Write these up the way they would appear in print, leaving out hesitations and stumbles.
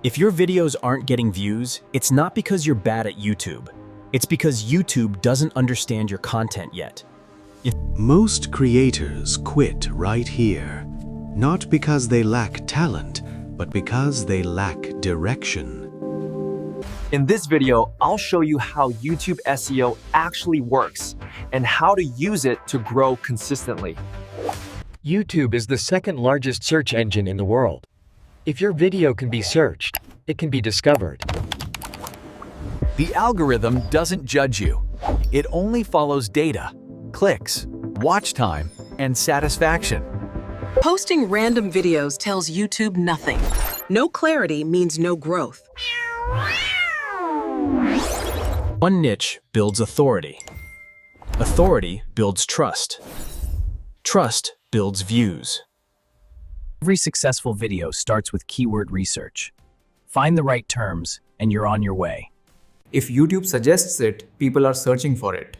If your videos aren't getting views, it's not because you're bad at YouTube. It's because YouTube doesn't understand your content yet. Most creators quit right here, not because they lack talent, but because they lack direction. In this video, I'll show you how YouTube SEO actually works and how to use it to grow consistently. YouTube is the second largest search engine in the world. If your video can be searched, it can be discovered. The algorithm doesn't judge you. It only follows data, clicks, watch time, and satisfaction. Posting random videos tells YouTube nothing. No clarity means no growth. One niche builds authority. Authority builds trust. Trust builds views. Every successful video starts with keyword research. Find the right terms, and you're on your way. If YouTube suggests it, people are searching for it.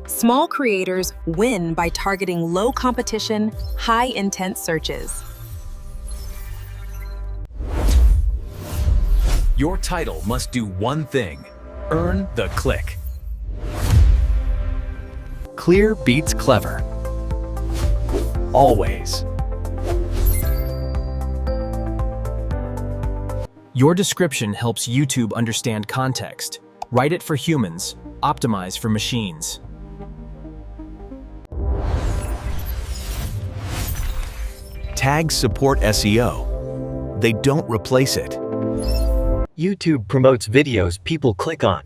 Small creators win by targeting low competition, high intent searches. Your title must do one thing: earn the click. Clear beats clever. Always. Your description helps YouTube understand context. Write it for humans, optimize for machines. Tags support SEO. They don't replace it. YouTube promotes videos people click on.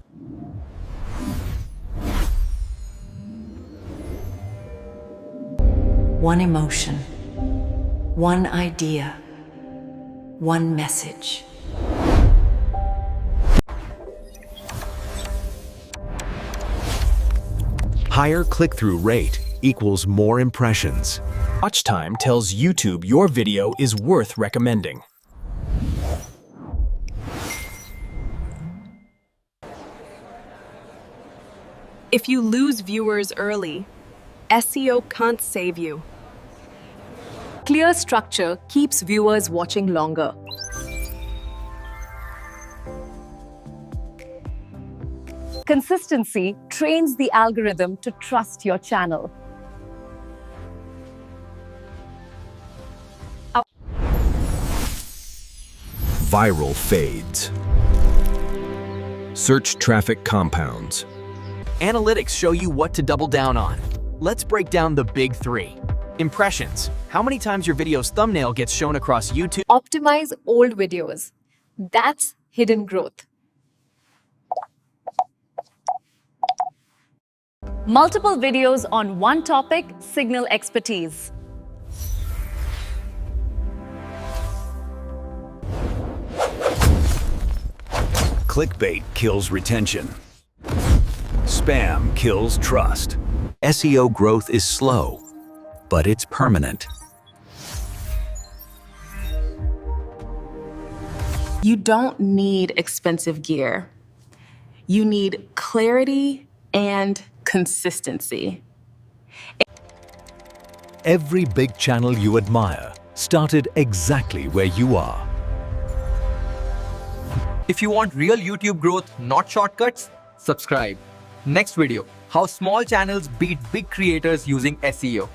One emotion, one idea, one message. Higher click-through rate equals more impressions. Watch time tells YouTube your video is worth recommending. If you lose viewers early, SEO can't save you. Clear structure keeps viewers watching longer. Consistency trains the algorithm to trust your channel. Viral fades. Search traffic compounds. Analytics show you what to double down on. Let's break down the big three. Impressions. How many times your video's thumbnail gets shown across YouTube? Optimize old videos. That's hidden growth. Multiple videos on one topic signal expertise. Clickbait kills retention. Spam kills trust. SEO growth is slow, but it's permanent. You don't need expensive gear. You need clarity and consistency. Every big channel you admire started exactly where you are. If you want real YouTube growth, not shortcuts, subscribe. Next video, how small channels beat big creators using SEO.